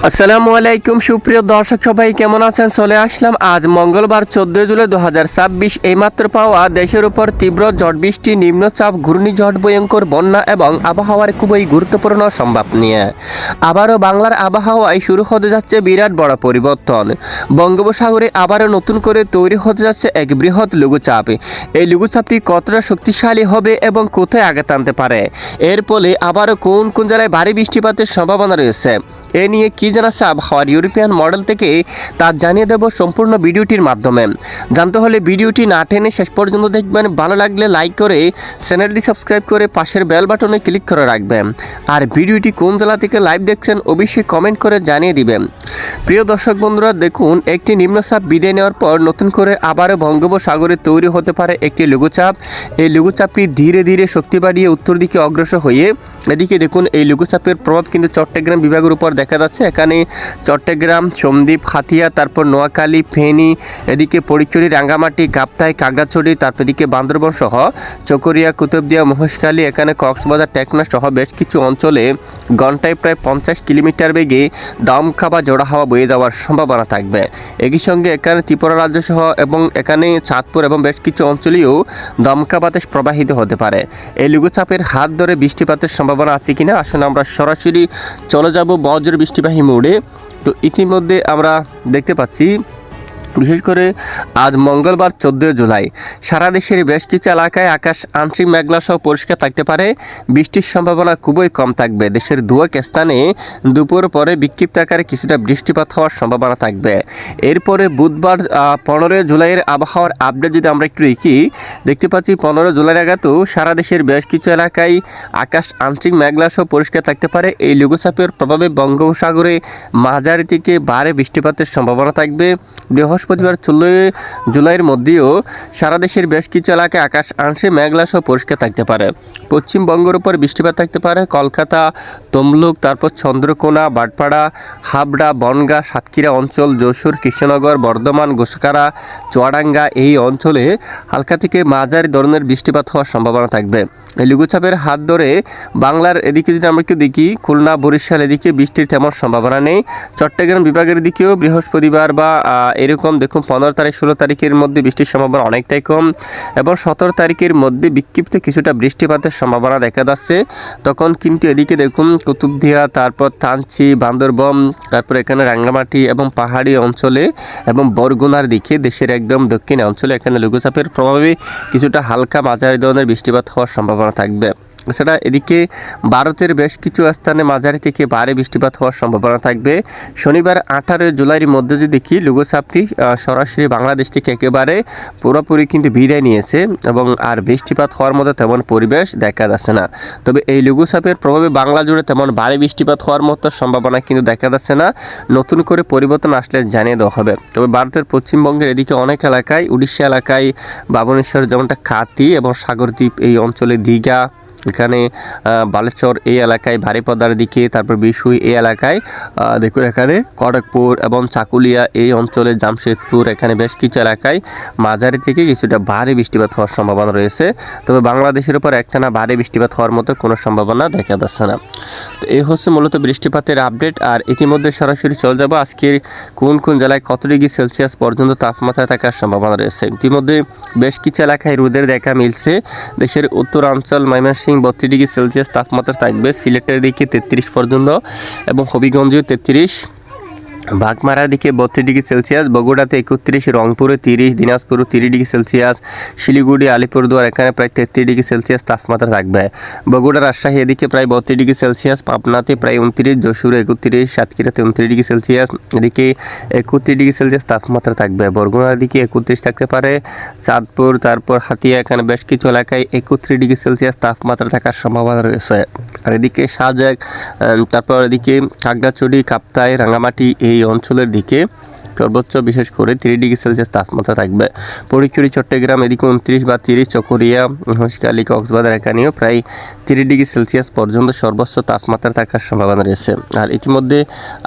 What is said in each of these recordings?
আসসালামু আলাইকুম সুপ্রিয় দর্শক সবাই কেমন আছেন? চলে আসলাম আজ মঙ্গলবার 14 জুলাই 2026। এইমাত্র পাওয়া দেশের উপর তীব্র ঝড় বৃষ্টি, নিম্নচাপ, ঘূর্ণিঝড়, ভয়ঙ্কর বন্যা এবং আবহাওয়ার খুবই গুরুত্বপূর্ণ সম্ভাব নিয়ে আবারও বাংলার আবহাওয়ায় শুরু হতে যাচ্ছে বিরাট বড় পরিবর্তন। বঙ্গোপসাগরে আবারও নতুন করে তৈরি হতে যাচ্ছে এক বৃহৎ লঘুচাপ। এই লঘুচাপটি কতটা শক্তিশালী হবে এবং কোথায় আঘাত আনতে পারে, এর ফলে আবারও কোন কোন জেলায় ভারী বৃষ্টিপাতের সম্ভাবনা রয়েছে, এ নিয়ে কি জানাচ্ছে আবহাওয়ার ইউরোপিয়ান মডেল থেকে তা জানিয়ে দেব সম্পূর্ণ ভিডিওটির মাধ্যমে। জানতে হলে ভিডিওটি না টেনে শেষ পর্যন্ত দেখবেন। ভালো লাগলে লাইক করে চ্যানেলটি সাবস্ক্রাইব করে পাশের বেল বাটনে ক্লিক করে রাখবেন। আর ভিডিওটি কোন জেলা থেকে লাইভ দেখছেন অবশ্যই কমেন্ট করে জানিয়ে দিবেন। প্রিয় দর্শক বন্ধুরা, দেখুন, একটি নিম্নচাপ বিদায় নেওয়ার পর নতুন করে আবারও বঙ্গোপসাগরে তৈরি হতে পারে একটি লঘুচাপ। এই লঘুচাপটি ধীরে ধীরে শক্তি বাড়িয়ে উত্তর দিকে অগ্রসর হয়ে এদিকে দেখুন এই লঘুচাপের প্রভাব কিন্তু চট্টগ্রাম বিভাগের উপর দেখা যাচ্ছে। এখানে চট্টগ্রাম, সন্দ্বীপ, হাতিয়া, তারপর নোয়াখালী, ফেনী, এদিকে ফটিকছড়ি, রাঙ্গামাটি, কাপ্তাই, খাগড়াছড়ি, তারপর এদিকে বান্দরবান সহ চকরিয়া, কুতুবদিয়া, মহেশখালী, এখানে কক্সবাজার, টেকনাফ সহ বেশ কিছু অঞ্চলে ঘন্টায় প্রায় 50 কিলোমিটার বেগে দমকা বা জোড়া হাওয়া বয়ে যাওয়ার সম্ভাবনা থাকবে। একই সঙ্গে এখানে ত্রিপুরা রাজ্য সহ এবং এখানে চাঁদপুর এবং বেশ কিছু অঞ্চলেও দমকা বাতাস প্রবাহিত হতে পারে। এই লঘুচাপের হাত ধরে বৃষ্টিপাতের সম্ভাবনা আছে কিনা, আসলে আমরা সরাসরি চলে যাব বজ্র বৃষ্টিবাহী মোড়ে। তো ইতিমধ্যে আমরা দেখতে পাচ্ছি বিশেষ করে আজ মঙ্গলবার 14 জুলাই সারা দেশের বেশ কিছু এলাকায় আকাশ আংশিক মেঘলা সহ পরিষ্কার থাকতে পারে। বৃষ্টির সম্ভাবনা খুবই কম থাকবে। দেশের দুয়েক স্থানে দুপুর পরে বিক্ষিপ্ত আকারে কিছুটা বৃষ্টিপাত হওয়ার সম্ভাবনা থাকবে। এরপরে বুধবার 15 জুলাইয়ের আবহাওয়ার আপডেট যদি আমরা একটু দেখতে পাচ্ছি 15 জুলাই নাগাদও সারা দেশের বেশ কিছু এলাকায় আকাশ আংশিক মেঘলা সহ পরিষ্কার থাকতে পারে। এই লঘুচাপের প্রভাবে বঙ্গোপসাগরে মাঝারি থেকে ভারী বৃষ্টিপাতের সম্ভাবনা থাকবে। বৃহস্পতিবার 16 জুলাইয়ের মধ্যেও সারা দেশের বেশ কিছু এলাকায় আকাশ আংশিক মেঘলা সহ পরিষ্কার থাকতে পারে। পশ্চিমবঙ্গের উপর বৃষ্টিপাত থাকতে পারে। কলকাতা, তমলুক, তারপর চন্দ্রকোনা, বাটপাড়া, হাবড়া, বনগাঁ, সাতক্ষীরা অঞ্চল, যশোর, কৃষ্ণনগর, বর্ধমান, ঘোষকারা, চুয়াডাঙ্গা এই অঞ্চলে হালকা থেকে মাঝারি ধরনের বৃষ্টিপাত হওয়ার সম্ভাবনা থাকবে। এই লঘুচাপের হাত ধরে বাংলার এদিকে যদি আমরা একটু দেখি, খুলনা, বরিশাল এদিকে বৃষ্টির তেমন সম্ভাবনা নেই। চট্টগ্রাম বিভাগের দিকেও বৃহস্পতিবার বা এরকম দেখুন 15 তারিখ 16 তারিখের মধ্যে বৃষ্টির সম্ভাবনা অনেকটাই কম এবং 17 তারিখের মধ্যে বিক্ষিপ্ত কিছুটা বৃষ্টিপাতের সম্ভাবনা দেখা যাচ্ছে। তখন কিন্তু এদিকে দেখুন কুতুবদিয়া, তারপর থানচি, বান্দরবন, তারপর এখানে রাঙ্গামাটি এবং পাহাড়ি অঞ্চলে এবং বরগুনার দিকে দেশের একদম দক্ষিণ অঞ্চলে এখানে লঘুচাপের প্রভাবে কিছুটা হালকা মাঝারি ধরনের বৃষ্টিপাত হওয়ার সম্ভাবনা থাকবে। এছাড়া এদিকে ভারতের বেশ কিছু স্থানে মাঝারি থেকে ভারী বৃষ্টিপাত হওয়ার সম্ভাবনা থাকবে। শনিবার 18 জুলাইয়ের মধ্যে যদি দেখি, লঘুচাপটি সরাসরি বাংলাদেশ থেকে একেবারে পুরোপুরি কিন্তু বিদায় নিয়েছে এবং আর বৃষ্টিপাত হওয়ার মতো তেমন পরিবেশ দেখা যাচ্ছে না। তবে এই লঘুচাপের প্রভাবে বাংলা জুড়ে তেমন ভারী বৃষ্টিপাত হওয়ার মতো সম্ভাবনা কিন্তু দেখা যাচ্ছে না। নতুন করে পরিবর্তন আসলে জানিয়ে দেওয়া হবে। তবে ভারতের পশ্চিমবঙ্গের এদিকে অনেক এলাকায়, উড়িষ্যা এলাকায়, বাবনেশ্বর যেমনটা খাতি এবং সাগরদ্বীপ এই অঞ্চলে, দীঘা, এখানে বালেশ্বর এই এলাকায় ভারী পদার দিকে, তারপর বিশুই এই এলাকায় দেখুন এখানে খড়গপুর এবং চাকুলিয়া এই অঞ্চলে, জামশেদপুর এখানে বেশ কিছু এলাকায় মাঝারি থেকে কিছুটা ভারী বৃষ্টিপাত হওয়ার সম্ভাবনা রয়েছে। তবে বাংলাদেশের উপর একটানা ভারী বৃষ্টিপাত হওয়ার মতো কোনো সম্ভাবনা দেখা যাচ্ছে না। তো এই হচ্ছে মূলত বৃষ্টিপাতের আপডেট। আর ইতিমধ্যে সরাসরি চলে যাব আজকের কোন কোন জেলায় কত ডিগ্রি সেলসিয়াস পর্যন্ত তাপমাত্রা থাকার সম্ভাবনা রয়েছে। ইতিমধ্যে বেশ কিছু এলাকায় রোদের দেখা মিলছে। দেশের উত্তরাঞ্চল ময়মনসিংহ 32 ডিগ্রি সেলসিয়াস তাপমাত্রা থাকবে, সিলেটের দিকে 33 পর্যন্ত এবং হবিগঞ্জেও 33, বাগমারার দিকে 32 ডিগ্রি সেলসিয়াস, বগুড়াতে 31, রংপুরে 30, দিনাজপুরে 30 ডিগ্রি সেলসিয়াস, শিলিগুড়ি, আলিপুরদুয়ার এখানে প্রায় 33 ডিগ্রি সেলসিয়াস তাপমাত্রা থাকবে। বগুড়া, রাজশাহী এদিকে প্রায় 32 ডিগ্রি সেলসিয়াস, পাবনাতে প্রায় 29, যশোরে 31, সাতক্ষীরাতে 29 ডিগ্রি সেলসিয়াস, এদিকে 31 ডিগ্রি সেলসিয়াস তাপমাত্রা থাকবে। বরগুনার দিকে 31 থাকতে পারে, চাঁদপুর, তারপর হাতিয়া এখানে বেশ কিছু এলাকায় 31 ডিগ্রি সেলসিয়াস তাপমাত্রা থাকার সম্ভাবনা রয়েছে। আর এদিকে সাজেক, তারপর এদিকে খাগড়াছড়ি, কাপ্তাই, রাঙ্গামাটি এই অঞ্চলের দিকে সর্বোচ্চ বিশেষ করে 3 ডিগ্রি সেলসিয়াস তাপমাত্রা থাকবে। ফটিকছড়ি, চট্টগ্রাম এদিকে 29 বা 30, চকরিয়া, মহেশখালী, কক্সবাজার এখানেও প্রায় 30 ডিগ্রি সেলসিয়াস পর্যন্ত সর্বোচ্চ তাপমাত্রা থাকার সম্ভাবনা রয়েছে। আর ইতিমধ্যে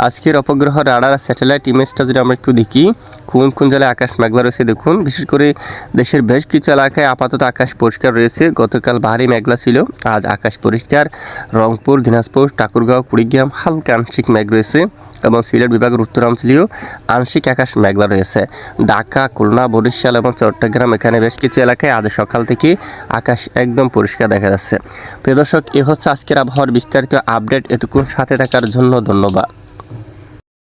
আজকের উপগ্রহ রাডার স্যাটেলাইট ইমেজটা যদি আমরা একটু দেখি, কোন কোন জেলায় আকাশ মেঘলা রয়েছে দেখুন। বিশেষ করে দেশের বেশ কিছু এলাকায় আপাতত আকাশ পরিষ্কার রয়েছে। গতকাল ভারী মেঘলা ছিল, আজ আকাশ পরিষ্কার। রংপুর, দিনাজপুর, ঠাকুরগাঁও, কুড়িগ্রাম হালকা আংশিক মেঘ রয়েছে এবং সিলেট বিভাগের উত্তরাঞ্চলীয় আংশিক আকাশ মেঘলা রয়েছে। ঢাকা, খুলনা, বরিশাল এবং চট্টগ্রাম এখানে বেশ কিছু এলাকায় আজ সকাল থেকে আকাশ একদম পরিষ্কার দেখা যাচ্ছে। প্রিয় দর্শক, এ হচ্ছে আজকের আবহাওয়ার বিস্তারিত আপডেট। এতক্ষণ সাথে থাকার জন্য ধন্যবাদ।